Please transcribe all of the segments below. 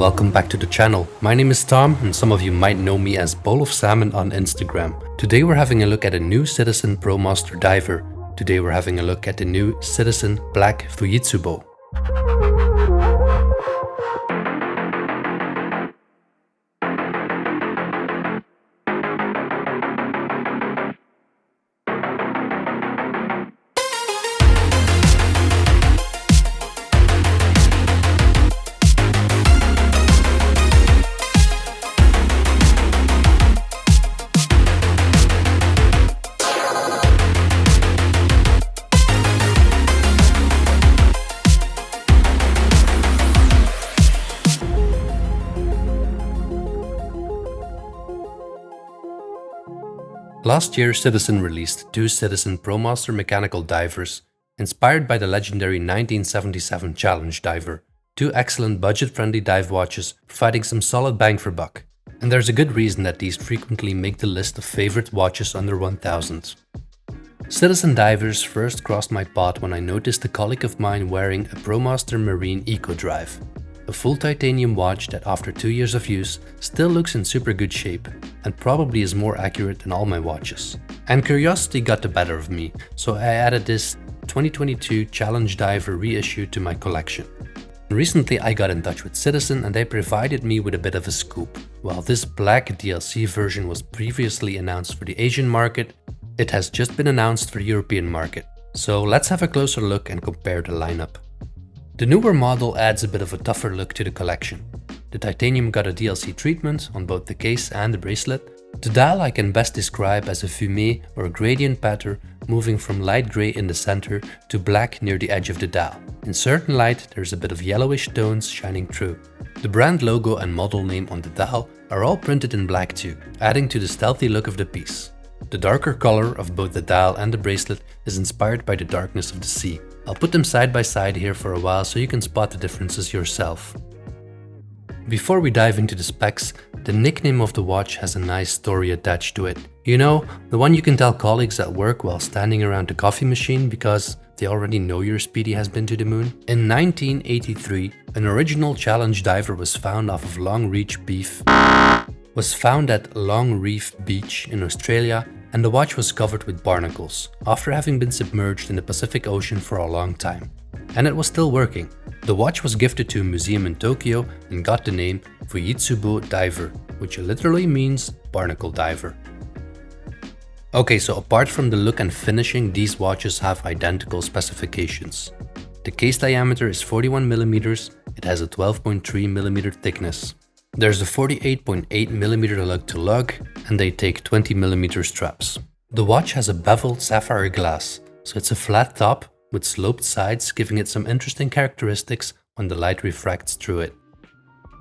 welcome back to the channel. My name is Tom and some of you might know me as Bowl of Salmon on Instagram. Today we're having a look at a new Citizen Promaster diver. Today we're having a look at the new Citizen Black Fujitsubo. Last year, Citizen released two Citizen Promaster mechanical divers, inspired by the legendary 1977 Challenge diver. Two excellent budget-friendly dive watches, providing some solid bang for buck. And there's a good reason that these frequently make the list of favorite watches under 1000. Citizen divers first crossed my path when I noticed a colleague of mine wearing a Promaster Marine Eco Drive. A full titanium watch that after 2 years of use still looks in super good shape and probably is more accurate than all my watches. And curiosity got the better of me, so I added this 2022 Challenge Diver reissue to my collection. Recently I got in touch with Citizen and they provided me with a bit of a scoop. While this black DLC version was previously announced for the Asian market, it has just been announced for the European market. So let's have a closer look and compare the lineup. The newer model adds a bit of a tougher look to the collection. The titanium got a DLC treatment on both the case and the bracelet. The dial I can best describe as a fumé or gradient pattern moving from light grey in the center to black near the edge of the dial. In certain light there's a bit of yellowish tones shining through. The brand logo and model name on the dial are all printed in black too, adding to the stealthy look of the piece. The darker color of both the dial and the bracelet is inspired by the darkness of the sea. I'll put them side by side here for a while so you can spot the differences yourself. Before we dive into the specs, the nickname of the watch has a nice story attached to it. You know, the one you can tell colleagues at work while standing around the coffee machine because they already know your speedy has been to the moon. In 1983, an original Challenge diver was found at Long Reef Beach in Australia, and the watch was covered with barnacles, after having been submerged in the Pacific Ocean for a long time. And it was still working. The watch was gifted to a museum in Tokyo and got the name Fujitsubo Diver, which literally means barnacle diver. Okay, so apart from the look and finishing, these watches have identical specifications. The case diameter is 41mm, it has a 12.3mm thickness. There's a 48.8mm lug-to-lug and they take 20mm straps. The watch has a beveled sapphire glass, so it's a flat top with sloped sides, giving it some interesting characteristics when the light refracts through it.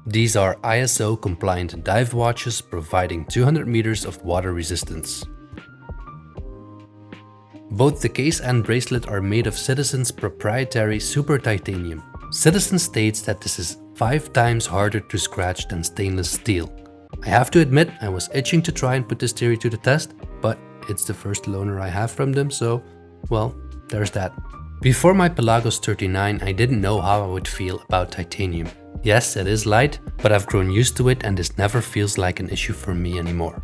These are ISO compliant dive watches providing 200 meters of water resistance. Both the case and bracelet are made of Citizen's proprietary Super Titanium. Citizen states that this is 5 times harder to scratch than stainless steel. I have to admit I was itching to try and put this theory to the test, but it's the first loaner I have from them, so well, there's that. Before my Pelagos 39 I didn't know how I would feel about titanium. Yes, it is light, but I've grown used to it and this never feels like an issue for me anymore.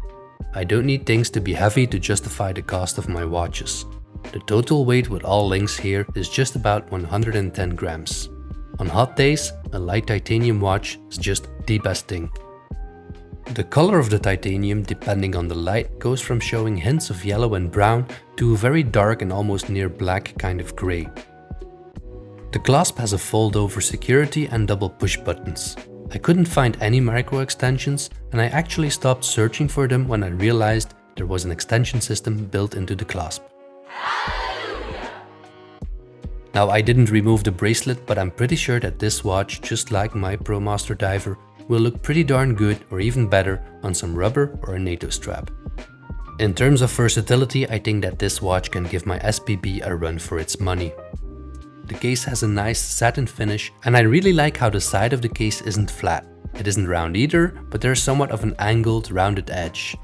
I don't need things to be heavy to justify the cost of my watches. The total weight with all links here is just about 110 grams. On hot days, a light titanium watch is just the best thing. The color of the titanium, depending on the light, goes from showing hints of yellow and brown to a very dark and almost near black kind of grey. The clasp has a fold-over security and double push buttons. I couldn't find any micro extensions and I actually stopped searching for them when I realized there was an extension system built into the clasp. Now I didn't remove the bracelet, but I'm pretty sure that this watch, just like my Promaster diver, will look pretty darn good or even better on some rubber or a NATO strap. In terms of versatility, I think that this watch can give my SPB a run for its money. The case has a nice satin finish and I really like how the side of the case isn't flat. It isn't round either, but there's somewhat of an angled, rounded edge.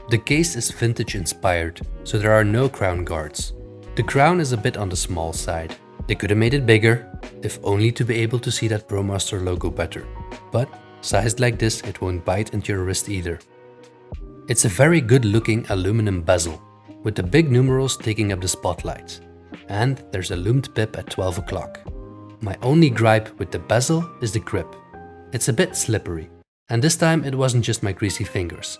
The case is vintage inspired, so there are no crown guards. The crown is a bit on the small side. They could have made it bigger, if only to be able to see that Promaster logo better. But sized like this, it won't bite into your wrist either. It's a very good looking aluminum bezel, with the big numerals taking up the spotlight. And there's a loomed pip at 12 o'clock. My only gripe with the bezel is the grip. It's a bit slippery, and this time it wasn't just my greasy fingers.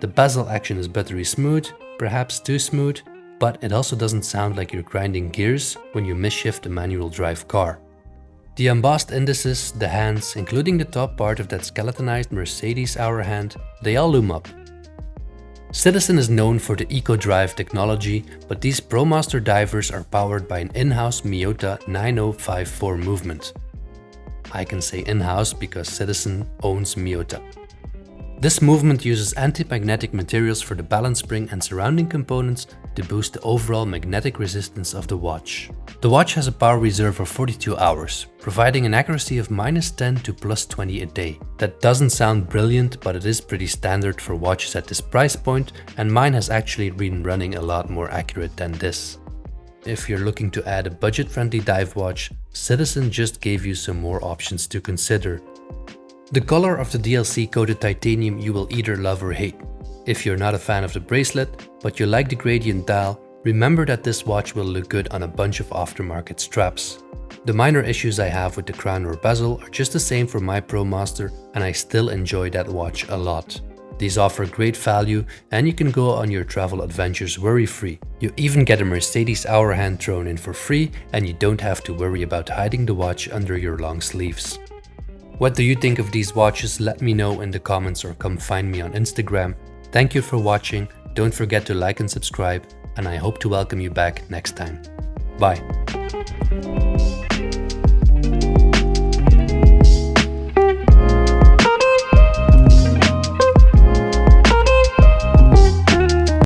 The bezel action is buttery smooth, perhaps too smooth, but it also doesn't sound like you're grinding gears when you misshift a manual drive car. The embossed indices, the hands, including the top part of that skeletonized Mercedes hour hand, they all loom up. Citizen is known for the eco-drive technology, but these Promaster divers are powered by an in-house Miyota 9054 movement. I can say in-house because Citizen owns Miyota. This movement uses anti-magnetic materials for the balance spring and surrounding components to boost the overall magnetic resistance of the watch. The watch has a power reserve of 42 hours, providing an accuracy of -10 to +20 a day. That doesn't sound brilliant, but it is pretty standard for watches at this price point, and mine has actually been running a lot more accurate than this. If you're looking to add a budget-friendly dive watch, Citizen just gave you some more options to consider. The color of the DLC coated titanium you will either love or hate. If you're not a fan of the bracelet, but you like the gradient dial, remember that this watch will look good on a bunch of aftermarket straps. The minor issues I have with the crown or bezel are just the same for my Promaster, and I still enjoy that watch a lot. These offer great value, and you can go on your travel adventures worry-free. You even get a Mercedes hour hand thrown in for free, and you don't have to worry about hiding the watch under your long sleeves. What do you think of these watches? Let me know in the comments or come find me on Instagram. Thank you for watching, don't forget to like and subscribe, and I hope to welcome you back next time. Bye.